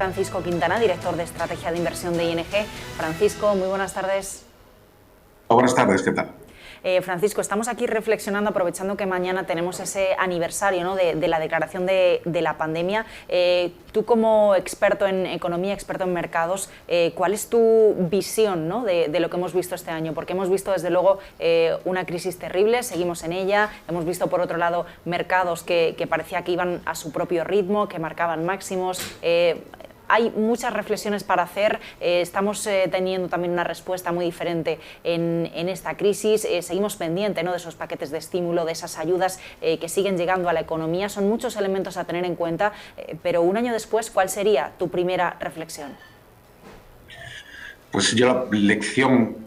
Francisco Quintana, director de Estrategia de Inversión de ING. Francisco, muy buenas tardes. Buenas tardes, ¿qué tal? Francisco, estamos aquí reflexionando, aprovechando que mañana tenemos ese aniversario, ¿no?, de la declaración de la pandemia. Tú como experto en economía, experto en mercados, ¿cuál es tu visión, ¿no?, de lo que hemos visto este año? Porque hemos visto desde luego una crisis terrible, seguimos en ella, hemos visto por otro lado mercados que parecía que iban a su propio ritmo, que marcaban máximos. Hay muchas reflexiones para hacer, estamos teniendo también una respuesta muy diferente en esta crisis, seguimos pendientes, ¿no?, de esos paquetes de estímulo, de esas ayudas que siguen llegando a la economía. Son muchos elementos a tener en cuenta, pero un año después, ¿cuál sería tu primera reflexión? Pues yo la lección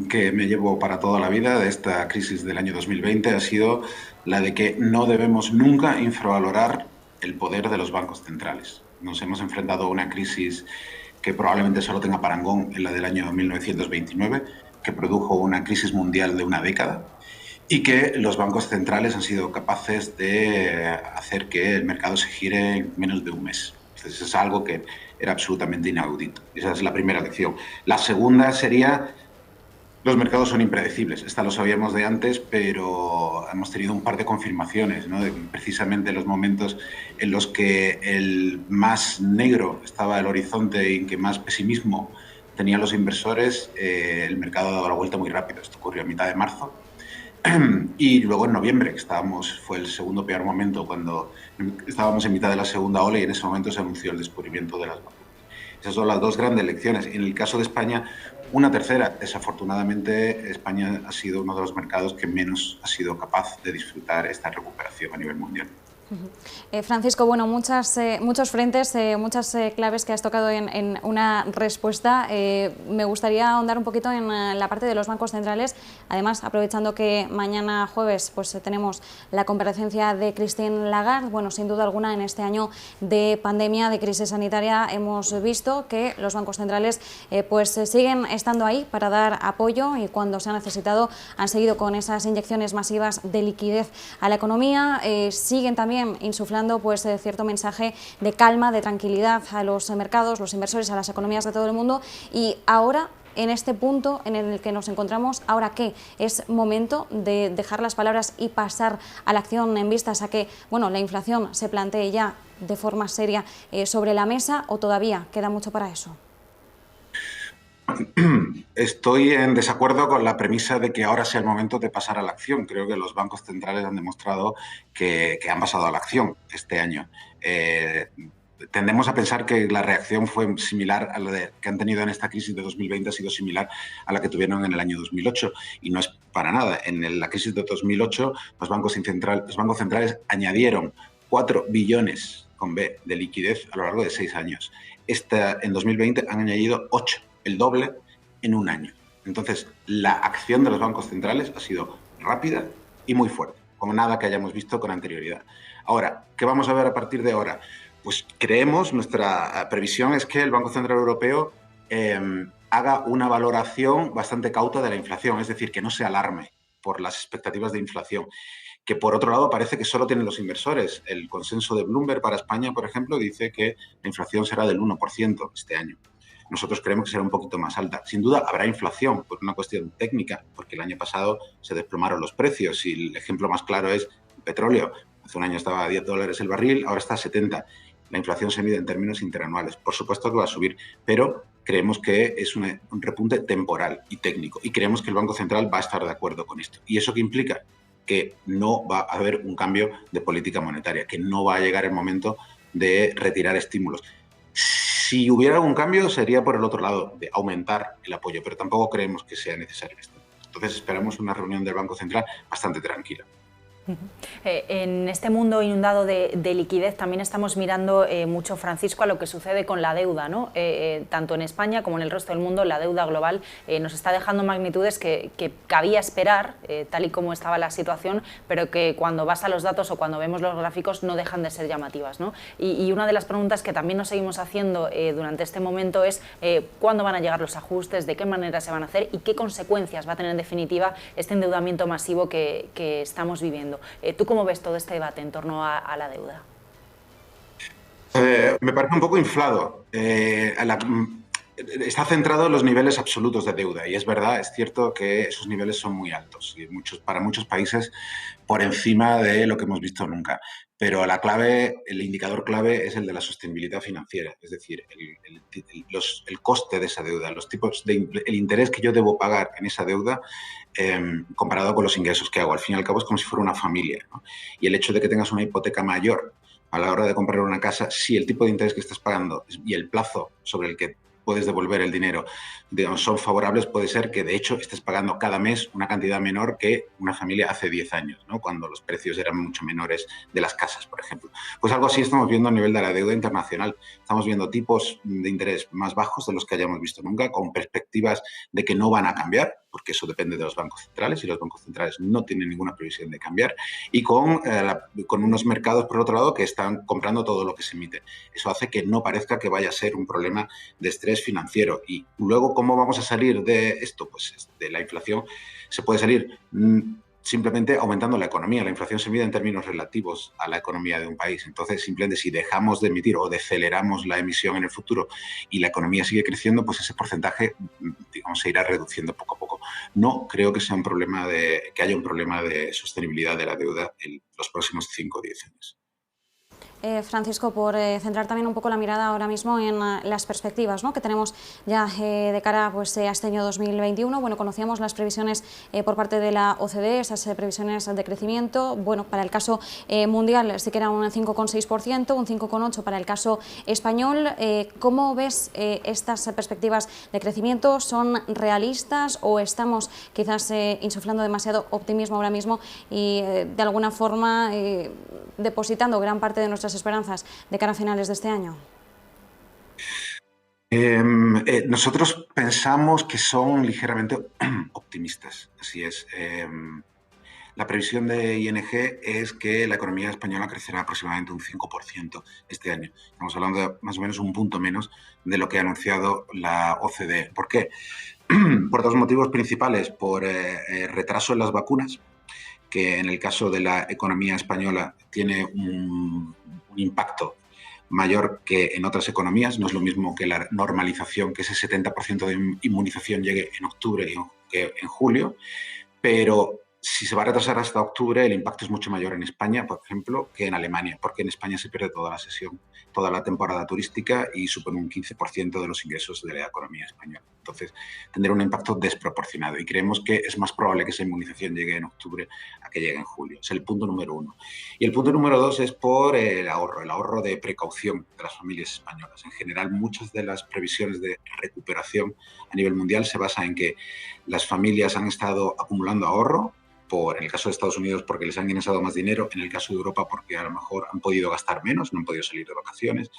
que me llevo para toda la vida de esta crisis del año 2020 ha sido la de que no debemos nunca infravalorar el poder de los bancos centrales. Nos hemos enfrentado a una crisis que probablemente solo tenga parangón en la del año 1929, que produjo una crisis mundial de una década y que los bancos centrales han sido capaces de hacer que el mercado se gire en menos de un mes. Entonces es algo que era absolutamente inaudito. Esa es la primera lección. La segunda sería: los mercados son impredecibles. Esta lo sabíamos de antes, pero hemos tenido un par de confirmaciones, ¿no?, de precisamente los momentos en los que el más negro estaba el horizonte y en que más pesimismo tenían los inversores, el mercado ha dado la vuelta muy rápido. Esto ocurrió a mitad de marzo. Y luego en noviembre, que fue el segundo peor momento, cuando estábamos en mitad de la segunda ola, y en ese momento se anunció el descubrimiento de las vacunas. Esas son las dos grandes lecciones. En el caso de España, una tercera. Desafortunadamente, España ha sido uno de los mercados que menos ha sido capaz de disfrutar esta recuperación a nivel mundial. Francisco, bueno, muchos frentes, muchas claves que has tocado en una respuesta. Me gustaría ahondar un poquito en la parte de los bancos centrales. Además, aprovechando que mañana jueves pues tenemos la comparecencia de Christine Lagarde, bueno, sin duda alguna en este año de pandemia, de crisis sanitaria, hemos visto que los bancos centrales pues siguen estando ahí para dar apoyo, y cuando se ha necesitado han seguido con esas inyecciones masivas de liquidez a la economía. Siguen también insuflando pues cierto mensaje de calma, de tranquilidad a los mercados, los inversores, a las economías de todo el mundo. Y ahora, en este punto en el que nos encontramos, ¿ahora qué? ¿Es momento de dejar las palabras y pasar a la acción en vistas a que, bueno, la inflación se plantee ya de forma seria sobre la mesa, o todavía queda mucho para eso? Estoy en desacuerdo con la premisa de que ahora sea el momento de pasar a la acción. Creo que los bancos centrales han demostrado que han pasado a la acción este año. Tendemos a pensar que la reacción fue similar a la que han tenido en esta crisis de 2020, ha sido similar a la que tuvieron en el año 2008, y no es para nada. En la crisis de 2008 los bancos centrales añadieron 4 billones con B de liquidez a lo largo de 6 años. En 2020 han añadido 8, el doble en un año. Entonces, la acción de los bancos centrales ha sido rápida y muy fuerte, como nada que hayamos visto con anterioridad. Ahora, ¿qué vamos a ver a partir de ahora? Pues nuestra previsión es que el Banco Central Europeo haga una valoración bastante cauta de la inflación, es decir, que no se alarme por las expectativas de inflación, que por otro lado parece que solo tienen los inversores. El consenso de Bloomberg para España, por ejemplo, dice que la inflación será del 1% este año. Nosotros creemos que será un poquito más alta. Sin duda habrá inflación por una cuestión técnica, porque el año pasado se desplomaron los precios, y el ejemplo más claro es el petróleo. Hace un año estaba a $10 el barril, ahora está a 70. La inflación se mide en términos interanuales. Por supuesto que va a subir, pero creemos que es un repunte temporal y técnico, y creemos que el Banco Central va a estar de acuerdo con esto. ¿Y eso qué implica? Que no va a haber un cambio de política monetaria, que no va a llegar el momento de retirar estímulos. Si hubiera algún cambio, sería por el otro lado, de aumentar el apoyo, pero tampoco creemos que sea necesario esto. Entonces esperamos una reunión del Banco Central bastante tranquila. En este mundo inundado de liquidez también estamos mirando mucho, Francisco, a lo que sucede con la deuda, ¿no? Tanto en España como en el resto del mundo, la deuda global nos está dejando magnitudes que cabía esperar, tal y como estaba la situación, pero que cuando vas a los datos o cuando vemos los gráficos no dejan de ser llamativas, ¿no? Y una de las preguntas que también nos seguimos haciendo durante este momento es ¿cuándo van a llegar los ajustes? ¿De qué manera se van a hacer? ¿Y qué consecuencias va a tener en definitiva este endeudamiento masivo que estamos viviendo? ¿Tú cómo ves todo este debate en torno a la deuda? Me parece un poco inflado. Está centrado en los niveles absolutos de deuda y es verdad, es cierto que esos niveles son muy altos y para muchos países por encima de lo que hemos visto nunca. Pero el indicador clave es el de la sostenibilidad financiera, es decir, el coste de esa deuda, el interés que yo debo pagar en esa deuda comparado con los ingresos que hago. Al fin y al cabo es como si fuera una familia, ¿no? Y el hecho de que tengas una hipoteca mayor a la hora de comprar una casa, si el tipo de interés que estás pagando y el plazo sobre el que puedes devolver el dinero, digamos, son favorables, puede ser que de hecho estés pagando cada mes una cantidad menor que una familia hace 10 años, ¿no? Cuando los precios eran mucho menores de las casas, por ejemplo. Pues algo así estamos viendo a nivel de la deuda internacional. Estamos viendo tipos de interés más bajos de los que hayamos visto nunca, con perspectivas de que no van a cambiar, porque eso depende de los bancos centrales y los bancos centrales no tienen ninguna previsión de cambiar, y con unos mercados, por otro lado, que están comprando todo lo que se emite. Eso hace que no parezca que vaya a ser un problema de estrés financiero. Y luego, ¿cómo vamos a salir de esto? Pues de la inflación se puede salir simplemente aumentando la economía. La inflación se mide en términos relativos a la economía de un país. Entonces, simplemente si dejamos de emitir o deceleramos la emisión en el futuro y la economía sigue creciendo, pues ese porcentaje, digamos, se irá reduciendo poco a poco. No creo que sea que haya un problema de sostenibilidad de la deuda en los próximos 5 o 10 años. Francisco, por centrar también un poco la mirada ahora mismo en las perspectivas, ¿no?, que tenemos ya de cara pues, a este año 2021. Bueno, conocíamos las previsiones por parte de la OCDE, esas previsiones de crecimiento. Bueno, para el caso mundial sí que era un 5,6%, un 5,8% para el caso español. ¿Cómo ves estas perspectivas de crecimiento? ¿Son realistas o estamos quizás insuflando demasiado optimismo ahora mismo y de alguna forma depositando gran parte de nuestras esperanzas de cara a finales de este año? Nosotros pensamos que son ligeramente optimistas, así es. La previsión de ING es que la economía española crecerá aproximadamente un 5% este año. Estamos hablando de más o menos un punto menos de lo que ha anunciado la OCDE. ¿Por qué? Por dos motivos principales. Por retraso en las vacunas, que en el caso de la economía española tiene un impacto mayor que en otras economías. No es lo mismo que la normalización, que ese 70% de inmunización llegue en octubre que en julio, pero si se va a retrasar hasta octubre, el impacto es mucho mayor en España, por ejemplo, que en Alemania, porque en España se pierde toda la sesión, toda la temporada turística y supone un 15% de los ingresos de la economía española. Entonces, tendrá un impacto desproporcionado y creemos que es más probable que esa inmunización llegue en octubre a que llegue en julio. Es el punto número uno. Y el punto número dos es por el ahorro de precaución de las familias españolas. En general, muchas de las previsiones de recuperación a nivel mundial se basan en que las familias han estado acumulando ahorro, en el caso de Estados Unidos porque les han ingresado más dinero, en el caso de Europa porque a lo mejor han podido gastar menos, no han podido salir de vacaciones.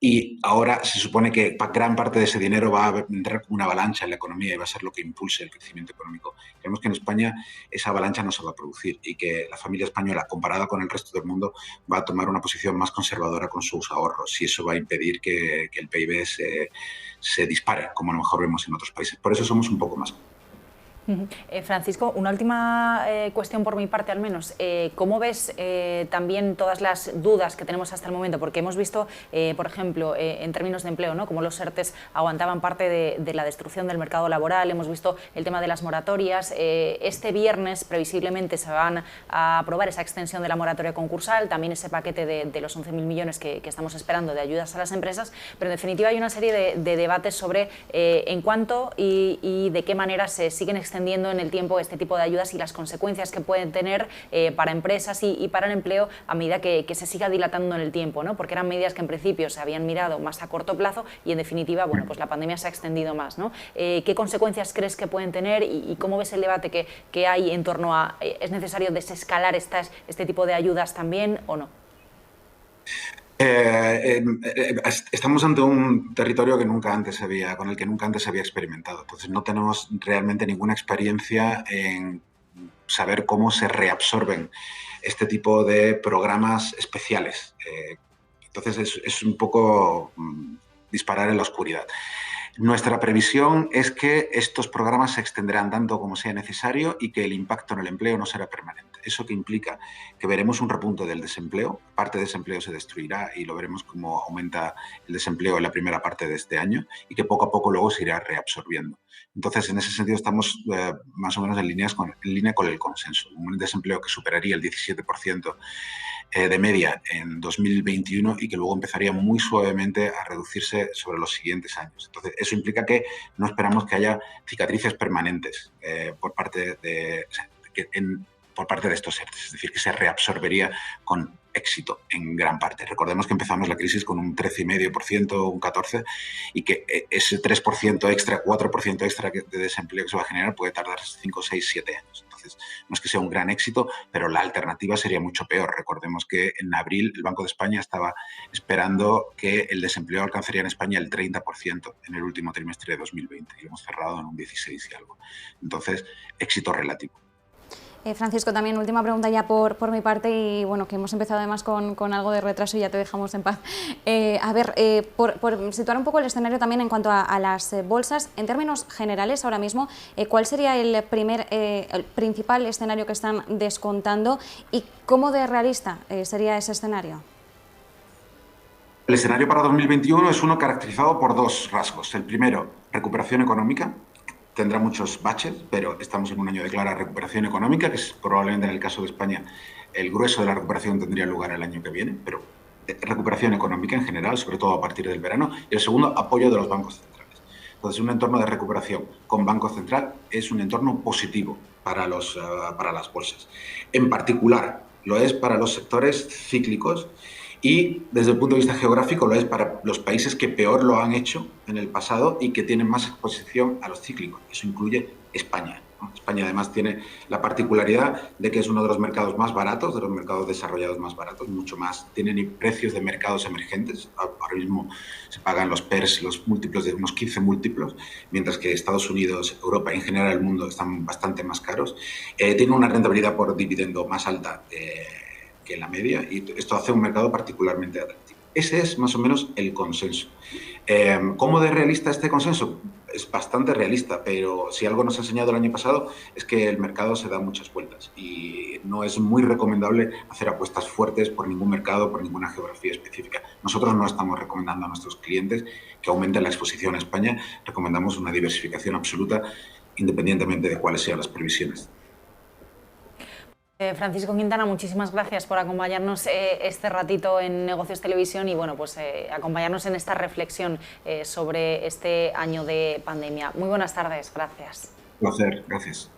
Y ahora se supone que gran parte de ese dinero va a entrar como una avalancha en la economía y va a ser lo que impulse el crecimiento económico. Creemos que en España esa avalancha no se va a producir y que la familia española, comparada con el resto del mundo, va a tomar una posición más conservadora con sus ahorros y eso va a impedir que el PIB se dispare, como a lo mejor vemos en otros países. Por eso somos un poco más. Francisco, una última cuestión por mi parte al menos. ¿Cómo ves también todas las dudas que tenemos hasta el momento? Porque hemos visto, por ejemplo, en términos de empleo, ¿no?, cómo los ERTEs aguantaban parte de la destrucción del mercado laboral. Hemos visto el tema de las moratorias. Este viernes previsiblemente se van a aprobar esa extensión de la moratoria concursal, también ese paquete de los 11.000 millones que estamos esperando de ayudas a las empresas, pero en definitiva hay una serie de debates sobre en cuánto y de qué manera se siguen extendiendo en el tiempo este tipo de ayudas y las consecuencias que pueden tener para empresas y para el empleo a medida que se siga dilatando en el tiempo, ¿no? Porque eran medidas que en principio se habían mirado más a corto plazo y en definitiva, bueno, pues la pandemia se ha extendido más, ¿no? ¿Qué consecuencias crees que pueden tener y cómo ves el debate que hay en torno a ¿es necesario desescalar este tipo de ayudas también o no? Estamos ante un territorio con el que nunca antes se había experimentado. Entonces no tenemos realmente ninguna experiencia en saber cómo se reabsorben este tipo de programas especiales. Entonces es un poco disparar en la oscuridad. Nuestra previsión es que estos programas se extenderán tanto como sea necesario y que el impacto en el empleo no será permanente. ¿Eso que implica? Que veremos un repunte del desempleo, parte del desempleo se destruirá y lo veremos como aumenta el desempleo en la primera parte de este año y que poco a poco luego se irá reabsorbiendo. Entonces, en ese sentido estamos más o menos en línea con el consenso. Un desempleo que superaría el 17% de media en 2021 y que luego empezaría muy suavemente a reducirse sobre los siguientes años. Entonces, eso implica que no esperamos que haya cicatrices permanentes por parte de estos ERTE, es decir, que se reabsorbería con éxito en gran parte. Recordemos que empezamos la crisis con un 13,5%, un 14%, y que ese 3% extra, 4% extra de desempleo que se va a generar puede tardar 5, 6, 7 años. Entonces, no es que sea un gran éxito, pero la alternativa sería mucho peor. Recordemos que en abril el Banco de España estaba esperando que el desempleo alcanzaría en España el 30% en el último trimestre de 2020 y hemos cerrado en un 16 y algo. Entonces, éxito relativo. Francisco, también última pregunta ya por mi parte y bueno, que hemos empezado además con algo de retraso y ya te dejamos en paz. Por situar un poco el escenario también en cuanto a las bolsas, en términos generales ahora mismo, ¿cuál sería el principal escenario que están descontando y cómo de realista sería ese escenario? El escenario para 2021 es uno caracterizado por dos rasgos. El primero, recuperación económica. Tendrá muchos baches, pero estamos en un año de clara recuperación económica, que es probablemente en el caso de España el grueso de la recuperación tendría lugar el año que viene, pero recuperación económica en general, sobre todo a partir del verano. Y el segundo, apoyo de los bancos centrales. Entonces, un entorno de recuperación con Banco Central es un entorno positivo para las bolsas. En particular, lo es para los sectores cíclicos y desde el punto de vista geográfico lo es para los países que peor lo han hecho en el pasado y que tienen más exposición a los cíclicos. Eso incluye España, ¿no? España además tiene la particularidad de que es uno de los mercados más baratos, de los mercados desarrollados más baratos, mucho más. Tienen precios de mercados emergentes. Ahora mismo se pagan los PERS, los múltiplos de unos 15 múltiplos, mientras que Estados Unidos, Europa y en general el mundo están bastante más caros. Tiene una rentabilidad por dividendo más alta que en la media y esto hace un mercado particularmente atractivo. Ese es más o menos el consenso. ¿Cómo de realista este consenso? Es bastante realista, pero si algo nos ha enseñado el año pasado es que el mercado se da muchas vueltas y no es muy recomendable hacer apuestas fuertes por ningún mercado, por ninguna geografía específica. Nosotros no estamos recomendando a nuestros clientes que aumenten la exposición a España, recomendamos una diversificación absoluta independientemente de cuáles sean las previsiones. Francisco Quintana, muchísimas gracias por acompañarnos este ratito en Negocios Televisión y bueno, pues acompañarnos en esta reflexión sobre este año de pandemia. Muy buenas tardes, gracias. Un placer, gracias.